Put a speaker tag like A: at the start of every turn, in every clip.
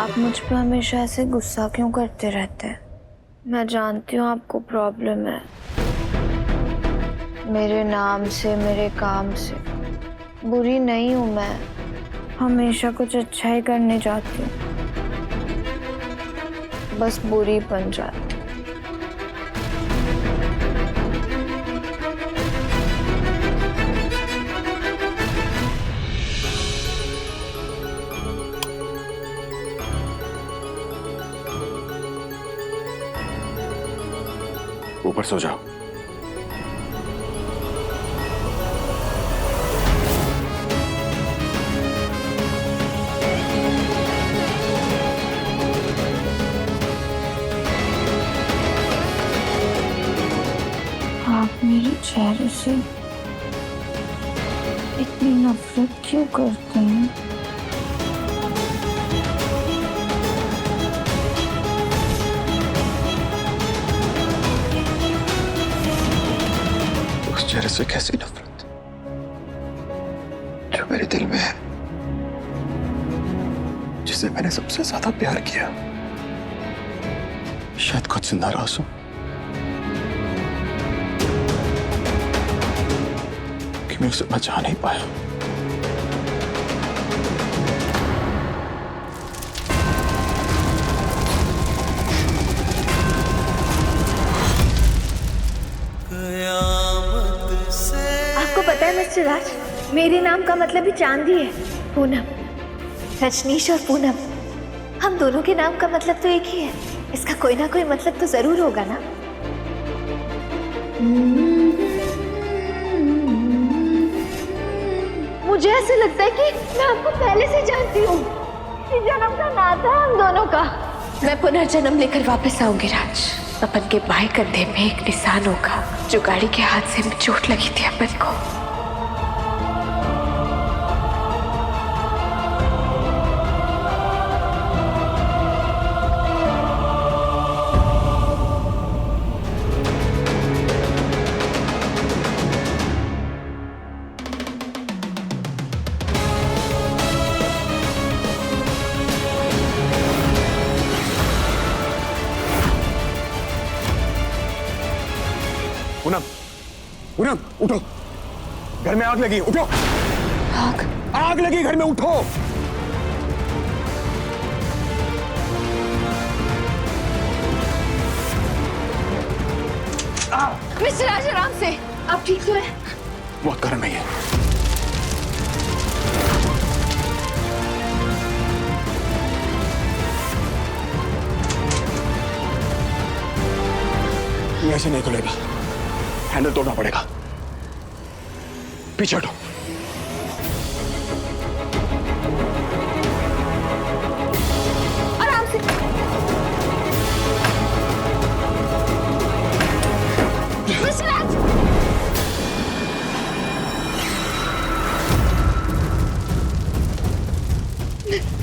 A: आप मुझ पे हमेशा ऐसे गुस्सा क्यों करते रहते हैं? मैं जानती हूँ आपको प्रॉब्लम है मेरे नाम से, मेरे काम से। बुरी नहीं हूँ मैं, हमेशा कुछ अच्छा ही करने जाती हूँ, बस बुरी बन जाती।
B: ऊपर सो जाओ।
A: आप मेरे चेहरे से इतनी नफरत क्यों करते हैं?
B: उस चेहरे से कैसी नफरत जो मेरे दिल में है, जिसे मैंने सबसे ज्यादा प्यार किया। शायद खुद से नाराज हूं कि मैं उसे बचा नहीं पाया।
C: आपको पता है मिस्टर राज, मेरे नाम का मतलब ही चांदी है। पूनम, रजनीश और पूनम, हम दोनों के नाम का मतलब तो एक ही है। इसका कोई ना कोई मतलब तो जरूर होगा ना। मुझे ऐसे लगता है कि मैं आपको पहले से जानती हूँ। इसी जन्म का नाता है हम दोनों का। मैं पुनर्जन्म लेकर वापस आऊंगी राज। अपन के बाएं कंधे में एक निशान होगा जो गाड़ी के हादसे में चोट लगी थी अपन को।
B: पूनम, पूनम उठो, घर में आग लगी, उठो।
C: आग?
B: आग लगी घर में, उठो।
C: मिस्टर राज आराम से, आप ठीक तो हैं?
B: बहुत गर्म है ये। ये ऐसे नहीं खुलेगा, हैंडल तोड़ना पड़ेगा। पीछे हटो।
C: आराम से। मिस्टर राज!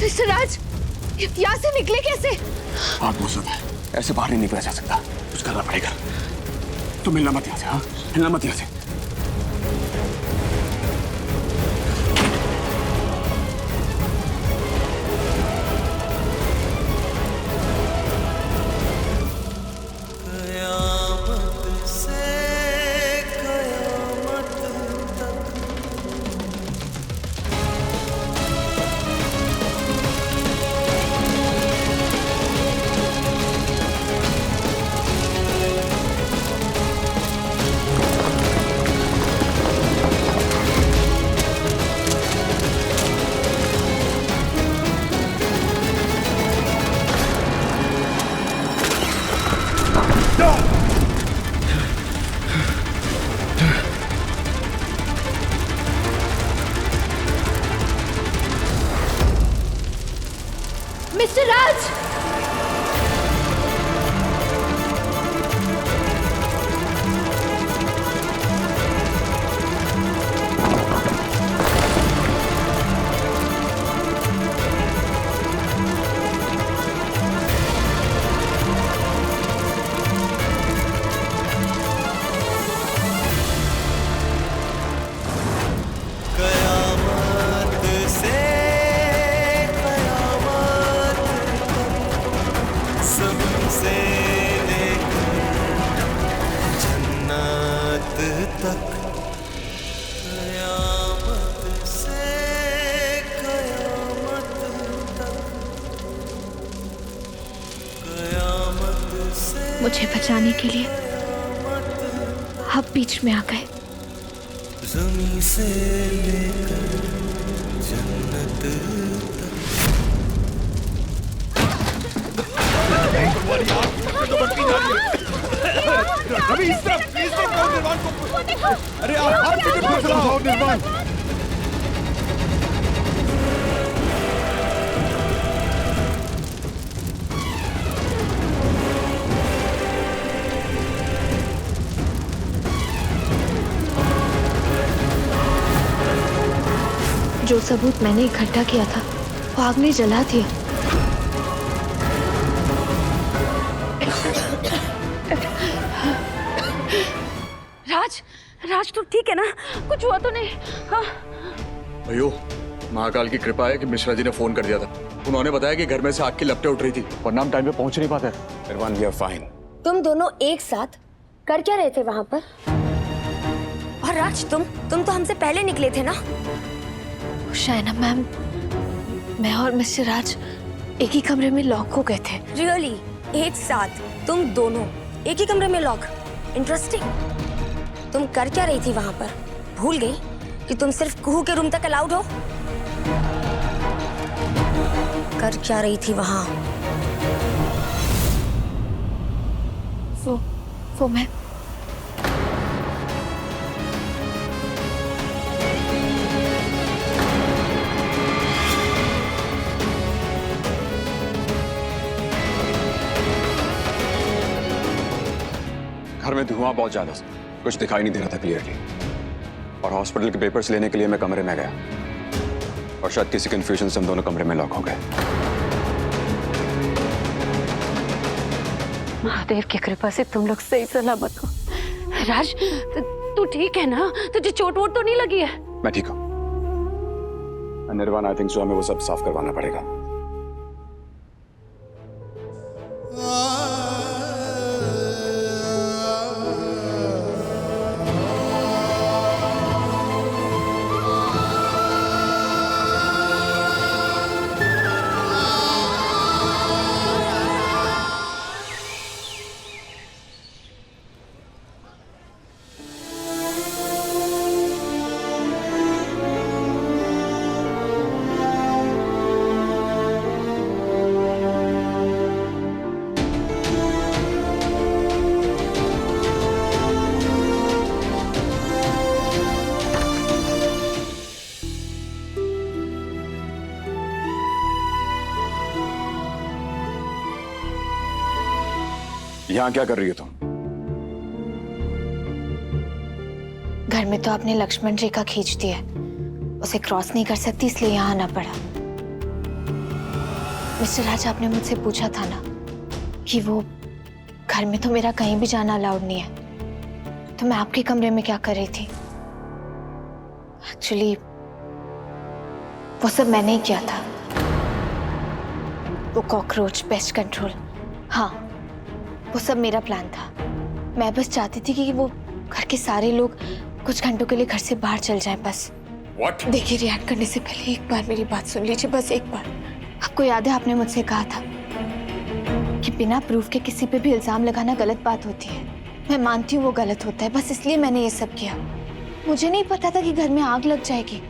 C: मिस्टर राज, यहाँ से निकले कैसे?
B: आग मौसम है, ऐसे बाहर नहीं निकला जा सकता। कुछ करना पड़ेगा। तुम हिलना मत यहाँ से, हाँ? हिलना मत यहाँ से।
C: मिस्टर राज!
D: कयामत से कयामत
A: मुझे बचाने के लिए आप बीच में आ गए।
D: ज़मीं से लेकर जन्नत
B: अरे आप निर्वाण
A: जो सबूत मैंने इकट्ठा किया था वो आग ने जला दिया।
E: राज, राज तू ठीक है ना? कुछ हुआ तो नहीं? हाँ?
F: भैया महाकाल की कृपा है कि मिश्रा जी ने फोन कर दिया था। उन्होंने बताया कि घर में से आग की लपटें उठ रही थी, वरना हम टाइम पे पहुंच नहीं पाते।
B: निर्वाण, वी आर फाइन।
G: तुम दोनों एक साथ कर क्या रहे थे वहां पर? और राज, तुम तो हमसे पहले निकले थे ना?
A: शायना मैम, मैं और मिस्टर राज एक ही कमरे में लॉक हो गए थे।
G: रियली? एक साथ तुम दोनों एक ही कमरे में लॉक? इंटरेस्टिंग। तुम कर क्या रही थी वहां पर? भूल गई कि तुम सिर्फ कुहू के रूम तक अलाउड हो? कर क्या रही थी वहां?
A: वो मैं
B: घर में धुआं बहुत ज्यादा था, कुछ दिखाई नहीं दे रहा था क्लियरली। और हॉस्पिटल के पेपर्स लेने के लिए मैं कमरे में गया और शायद किसी कंफ्यूजन से हम दोनों कमरे में लॉक हो गए।
E: महादेव की कृपा से तुम लोग सही सलामत हो। राज, तू ठीक है ना? तुझे चोट वोट तो नहीं लगी है?
B: मैं ठीक हूँ। निर्वाण, आई थिंक सो हमें वो सब साफ करवाना पड़ेगा। यहाँ क्या कर रही हो तुम?
A: घर में तो आपने लक्ष्मण रेखा खींच दी है, उसे क्रॉस नहीं कर सकती, इसलिए यहाँ आना पड़ा। मिस्टर राज, आपने मुझसे पूछा था ना कि वो घर में तो मेरा कहीं भी जाना अलाउड नहीं है, तो मैं आपके कमरे में क्या कर रही थी? एक्चुअली वो सब मैंने ही किया था। वो कॉकरोच, पेस्ट कंट्रोल, हाँ वो सब मेरा प्लान था। मैं बस चाहती थी कि वो घर के सारे लोग कुछ घंटों के लिए घर से बाहर चल जाएं बस।
B: What?
A: देखिए, रिएक्ट करने से पहले एक बार मेरी बात सुन लीजिए, बस एक बार। आपको याद है आपने मुझसे कहा था कि बिना प्रूफ के किसी पे भी इल्जाम लगाना गलत बात होती है। मैं मानती हूँ वो गलत होता है, बस इसलिए मैंने ये सब किया। मुझे नहीं पता था कि घर में आग लग जाएगी।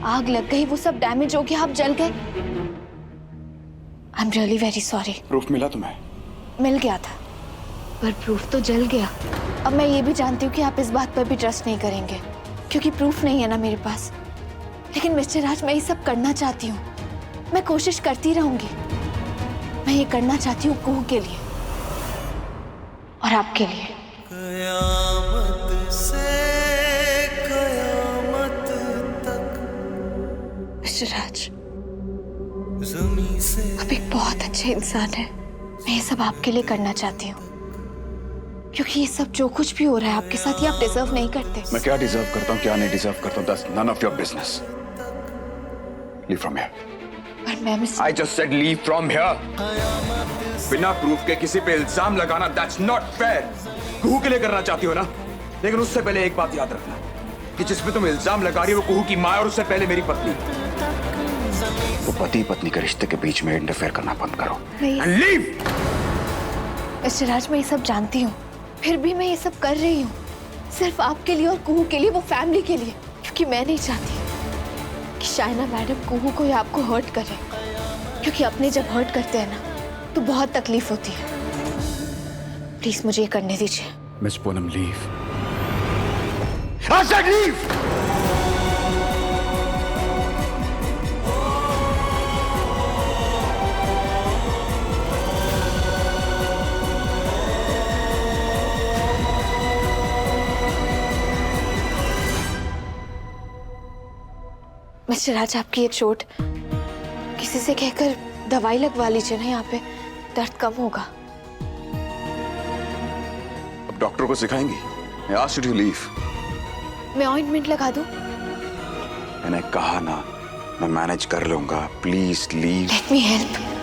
A: आग लग गई, वो सब डैमेज हो गया, आप जल गए। I am really very sorry.
B: Proof मिला तुम्हें?
A: मिल गया था, पर प्रूफ तो जल गया। अब मैं ये भी जानती हूँ कि आप इस बात पर भी ट्रस्ट नहीं करेंगे, क्योंकि प्रूफ नहीं है ना मेरे पास। लेकिन मिस्टर राज, मैं ये सब करना चाहती हूँ, मैं कोशिश करती रहूंगी। मैं ये करना चाहती हूँ कुहू के लिए और आपके लिए।
D: कयामत से कयामत तक
A: मिस्टर राज,
D: ज़मीं से
A: आप एक बहुत अच्छे इंसान हैं। मैं ये सब आपके लिए करना चाहती हूँ, क्योंकि ये सब जो कुछ भी हो रहा है आपके साथ, ये आप डिजर्व नहीं करते।
B: मैं क्या डिजर्व करता हूँ, क्या नहीं डिजर्व करता हूँ, that's none of your business. Leave from here.
A: पर मैं mister
B: I just said leave from here. बिना प्रूफ के किसी पे इल्जाम लगाना that's not fair. कुहू के लिए करना चाहती हो ना? लेकिन उससे पहले एक बात याद रखना कि जिसपे तुम इल्जाम लगा रही हो वो कुहू की माँ और उससे पहले मेरी पत्नी। वो पति पत्नी के रिश्ते के बीच में इंटरफेयर करना बंद करो।
A: नहीं।
B: And leave.
A: मिस्टर राज, मैं ये सब जानती हूँ, फिर भी मैं ये सब कर रही हूँ सिर्फ आपके लिए और कुहू के लिए, वो फैमिली के लिए, क्योंकि मैं नहीं चाहती कि शाइना मैडम कुहू को या आपको हर्ट करे, क्योंकि अपने जब हर्ट करते हैं ना तो बहुत तकलीफ होती है। प्लीज मुझे ये करने दीजिए।
B: Miss Poonam, leave. I said leave!
A: Mister Raj, आपकी ये चोट किसी से कहकर दवाई लगवा लीजिए ना, यहाँ पे दर्द कम होगा।
B: अब डॉक्टर को सिखाएंगी? I asked you to leave.
A: मैं ऑइंटमेंट लगा दूं?
B: मैंने कहा ना, मैं मैनेज कर लूंगा। Please leave.
A: Let me help.